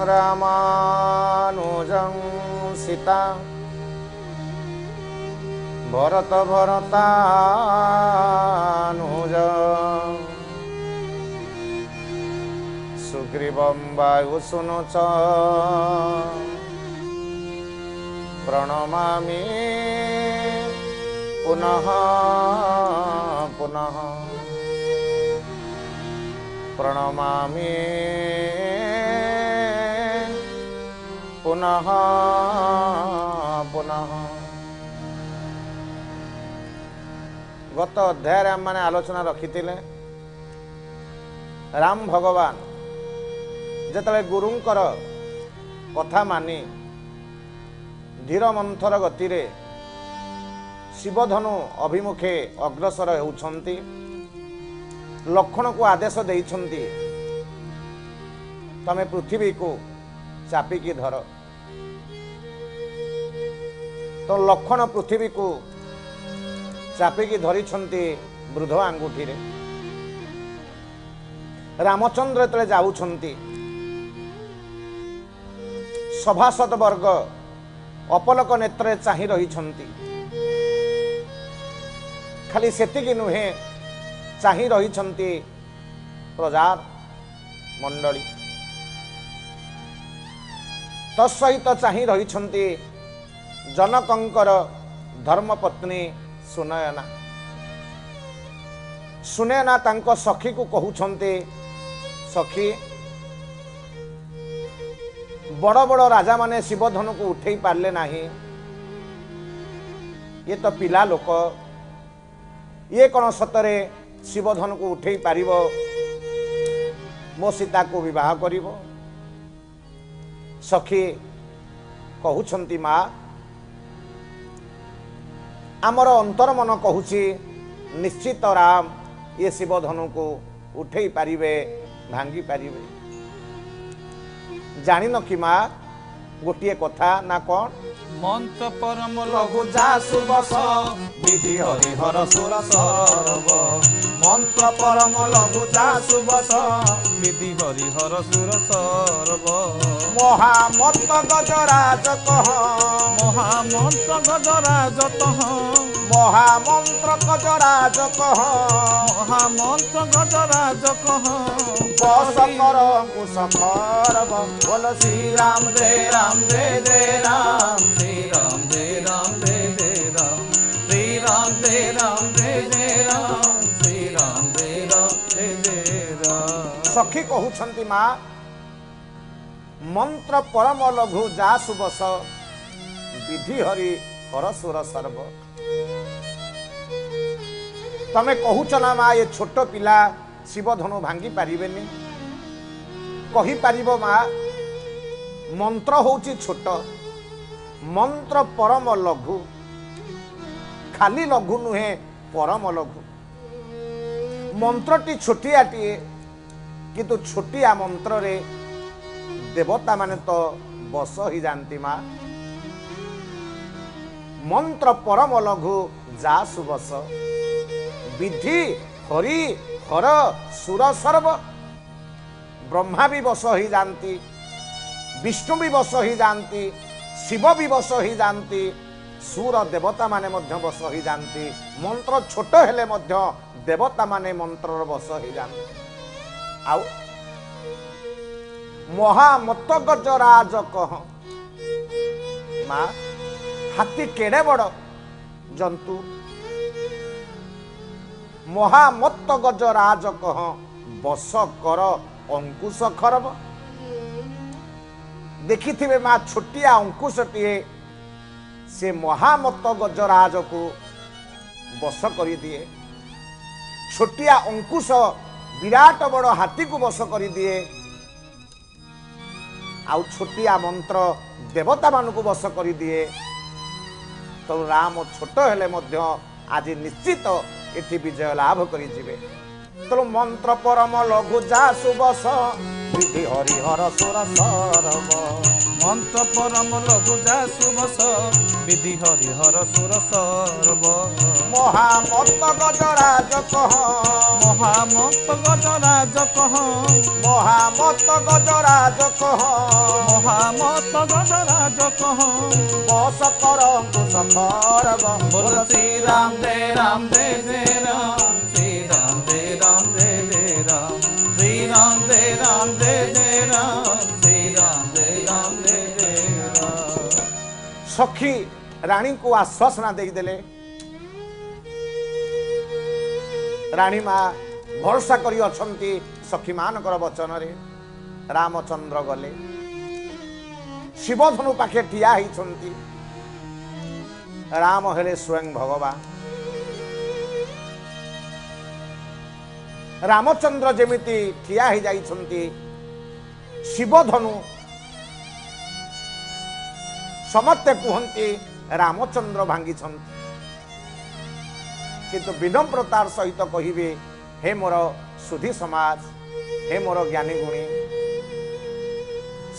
रामानुजं सीता भरत भरतानुज सुग्रीवं वायुसुनुच प्रणमामि पुनः पुनः प्रणमामि पुनः पुनः। गत अध्याय आम मैंने आलोचना रखी राम भगवान जिते गुरुंकर कथा मानी धीर मंथर गति रे शिवधनु अभिमुखे अग्रसर होउछंती लक्षण को आदेश देइछंती तमे पृथ्वी को चापिकी धर। तो लक्षण पृथ्वी को चापिकी धरिछंती वृद्ध आंगुठी रे। रामचंद्र तले जाउछंती सभासद वर्ग अपलक नेत्र चाहि रहिछंती खाली सेतिकी नुहे चाहि रहिछंती प्रजा मंडली तत्सहित चाहि रहिछंती जनकंकर धर्मपत्नी सुनयना। सुनयना तांको सखी को कहउछंती सखी बड़ बड़ राजा माने शिवधनु को उठेई पारले नाही ये तो पिला लोक ये कौन सतरे शिवधनु को उठेई पारिबो मो सीता को विवाह करिबो। सखी कहउछंती माँ आमर अंतर मन कहूची निश्चित राम ये शिवधनु को उठेई पारिबे भांगी पारिबे। जानी न कि माँ गोटे कथा ना कौन मंत्र परम लघु जा सुबस विधि हरिहर सुर सरब मंत्र परम लघु जा सुबस विधि हरिहर सुर सरब महामंत्र गजराज कह महामंत्र गजराज कह महामंत्र गजराज कह महामंत्र गजराज कह बस कर अंकुश खरब बोल श्री राम जय राम जय जय राम श्री राम जय राम जय जय राम श्री राम जय राम जय जय राम श्री राम जय राम जय जय राम। सखी कहउछंती माँ मंत्र परम लघु जा सुबस विधि हरि हर सुर सर्व। तमे कहूच ना माँ ये छोट पिला शिवधनु भांगी पारिबेनी कही पारिबो माँ मंत्र होउची छोट मंत्र परम लघु खाली लघु नुहे परम लघु मंत्रटी छोटियाटीए किंतु छोटिया मंत्र रे देवता माने तो बस ही जानती माँ मंत्र परम लघु जा सुबस विधि हरि हर सुर सर्व। ब्रह्मा भी बस ही जानती विष्णु भी बस ही जानती शिव भी बस ही जानती सुर देवता माने मध्य बस ही जानती मंत्र छोट हेले मध्य देवता माने मंत्र बस ही जानती। आउ महामत गजराज कह माँ हाथी केड़े बड़ जंतु महामत गजराज कह बस कर अंकुश खरब। देखिथिबे माँ छोटिया अंकुशटीए से महामत गजराज को बस करी दिए छोटिया अंकुश विराट बड़ हाथी को बस करी दिए आउ छोटिया मंत्र देवता मान को बस करी दिए। तो राम छोट हेले मध्य आज निश्चित इति विजय लाभ करी जिवे। तो मंत्र परम लघु जा सुबस ବିଧି ହରିହର ସୁର ସରବ ମନ୍ତ୍ର ପରମ ଲଘୁ ଯା ସୁବସ ବିଧି ହରିହର ସୁର ସରବ ମହାମତ ଗଜରାଜ କହ ମହାମତ ଗଜରାଜ କହ ମହାମତ ଗଜରାଜ କହ ମହାମତ ଗଜରାଜ କହ ବସ କର କୁଶ କରବ बोल श्री राम जय राम जय जय राम श्री राम जय राम जय जय राम श्री राम जय राम जय जय राम श्री राम जय राम जय जय राम सखी रानी को आश्वासना देदेले रानी माँ भरोसा करी अछंती सखी मानकर वचन रे रामचंद्र गले शिवधनु पाखे ठिया होइछंती राम हेले स्वयं भगवान रामचंद्र जेमिति ठिया हो जाइछंती शिवधनु समस्ते कहते रामचंद्र भांगी किंतु विनम्रतार सहित कहिबे हे मोर सुधी समाज हे मोर ज्ञानी गुणी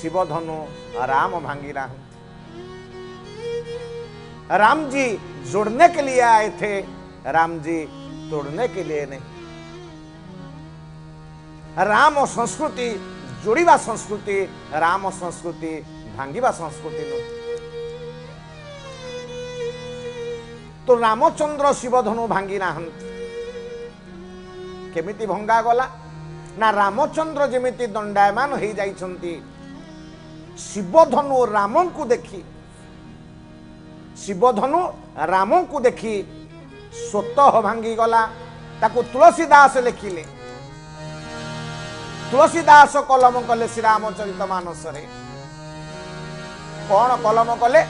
शिवधनु राम भांगी रहा राम जी जोड़ने के लिए आए थे राम जी तोड़ने के लिए नहीं राम संस्कृति जोड़िबा संस्कृति राम संस्कृति भांगिबा संस्कृति नु तो रामचंद्र शिवधनु भांगी नाहंती केमिति भंगा गला ना रामचंद्र जेमिति दंडायमान हो जाइछंती शिवधनु रामन को देखी शिवधनु रामन को देखी स्वतः भांगी गला ताकू तुलसीदास लिखिले तुलसीदास कलम कले श्री रामचरित मानस रे कौन कलम कले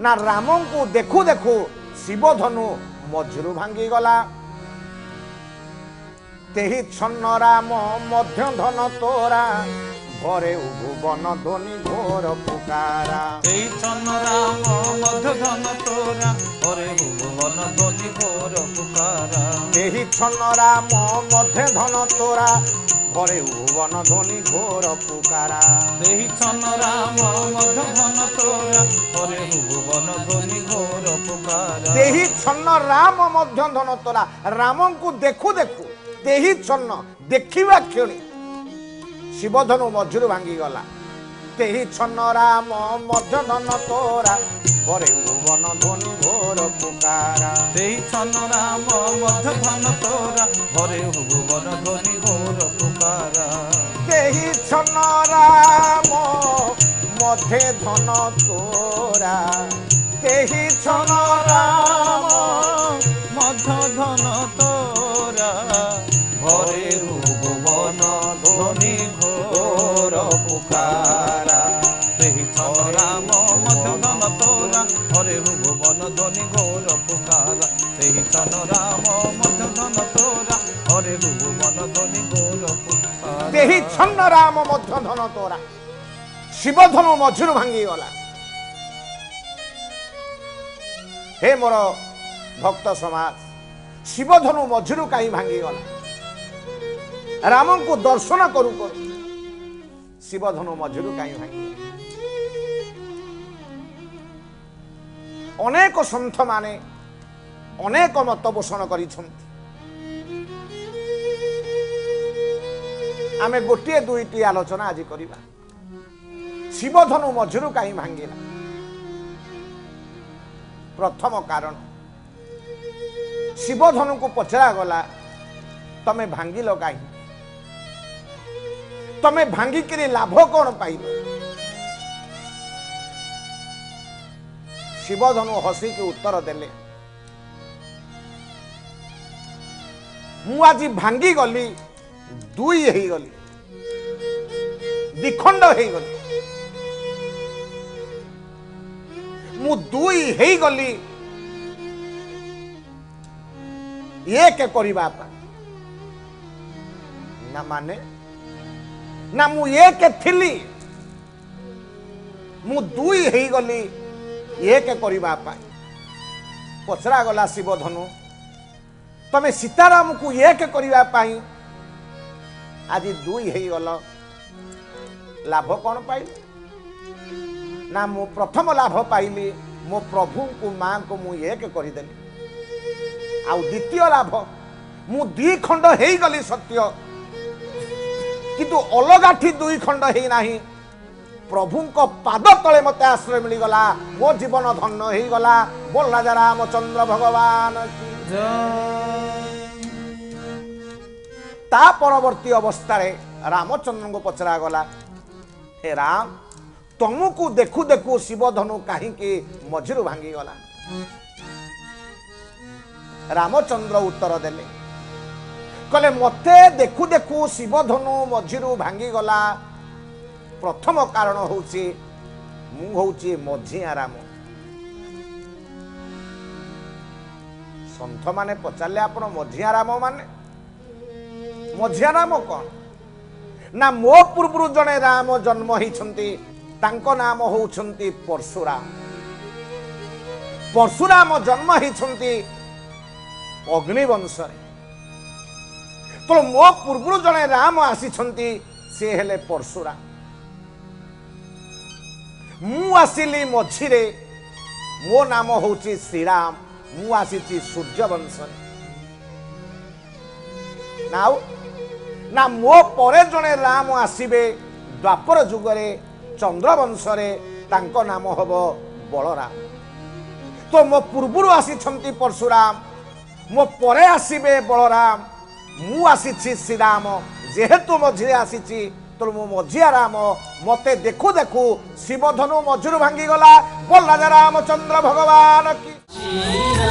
ना रामन को देखू देखू शिवधनु मझिरु भांगी गला तेहि छन्न राम मध्य धन तोरा घरे भुवन ध्वनि घोर पुकारा तेहि छन्न राम मध्य धन तोरा घरे भुवन ध्वनि घोर पुकारा तेहि छन्न राम मध्य धन तोरा घरे भुवन ध्वनि घोर पुकारा तेहि छन्न राम मध्य धन तोरा घरे भुवन ध्वनि घोर पुकारा तेहि छन्न राम मध्य धन तोरा राम को देखू देखू तेहि छन्न देखिबा क्षणी शिवधनु मझिरु भांगी गला तेहि छन्न राम मध्य धन तोरा घरे भुवन ध्वनि घोर पुकारा तेहि छन्न राम मध्य धन तोरा घरे भुवन ध्वनि घोर पुकारा तेहि छन्न राम मध्य धन तोरा तेहि छन्न राम मध्य धन तोरा घरे भुवन ध्वनि घोर पुकारा तेहि छन्न राम मध्य धन तोरा घरे भुवन ध्वनि घोर पुकारा तेहि छन्न राम मध्य धन तोरा घरे भुवन ध्वनि घोर पुकारा तेहि छन्न राम मध्य धन तोरा शिवधनु मझिरु भांगी गला हे मोर भक्त समाज शिवधनु मझिरु कहीं भांगी गला राम को दर्शन करू करू शिवधनु मझिरु कहीं भांगी अनेक सन्थ माने अनेक मत पोषण करिछंती आमे गोटे दुईटी आलोचना आज करिबा शिवधनु मझिरु कहीं भांगिला प्रथम कारण शिवधनु को पचरा गला तमे भांगिल कहीं तमे भांगिक लाभ कौन पाइब शिवधनु हसी के उत्तर देले मु आज भांगी गली दुई ही गली दिखंड ही गली मु दुई ही गली एक करबा ना माने ना मु एक थिली मु दुई ही गली एक करबा पचरा गला शिवधनु तमे सीताराम को एक करबा आज दुई ही गल लाभ कौन पाइली ना मु प्रथम लाभ पाइली मो प्रभु को मां को मु एक करदेली आउ द्वितीय लाभ मु दुई खंड हो गली सत्य किंतु अलगाठी दुई खंड है नाही प्रभु को पाद तले मते आश्रय मिलगला मो जीवन धन्य हो गला बोल राजा रामचंद्र भगवान की ता परवर्ती अवस्था रे रामचंद्र को पचरा गला हे राम तुमको देखु देखु शिवधनु कहीं मझिरु भांगी गला रामचंद्र उत्तर देले कहले मते देखु देखु शिवधनु मझिरु भांगी गला प्रथम कारण होची मु होची मझिया राम संत माने पचारे आपण मझिया राम माने मझिया राम कौन ना मो पूर्व जने राम जन्म होती तांको नाम होउछंती परशुराम परशुराम जन्म होती अग्निवंश तो मो पूर्व जने राम आसी से हेले परशुराम मु आसिली मझिरे मो नाम होची श्रीराम मु आसी सूर्यवंश नाउ ना मो परे जने राम आसीबे द्वापर जुगरे चंद्रवंश रे तांको नाम हबो बलराम तो मो पूर्वरु आसी परशुराम मो परे आसीबे बलराम मु आसी श्रीराम जेहेतु मझिरे आसी तो मो मझिया राम मते देखु देखु शिवधनु मझिरु भांगी गला बोल राजा रामचंद्र भगवान की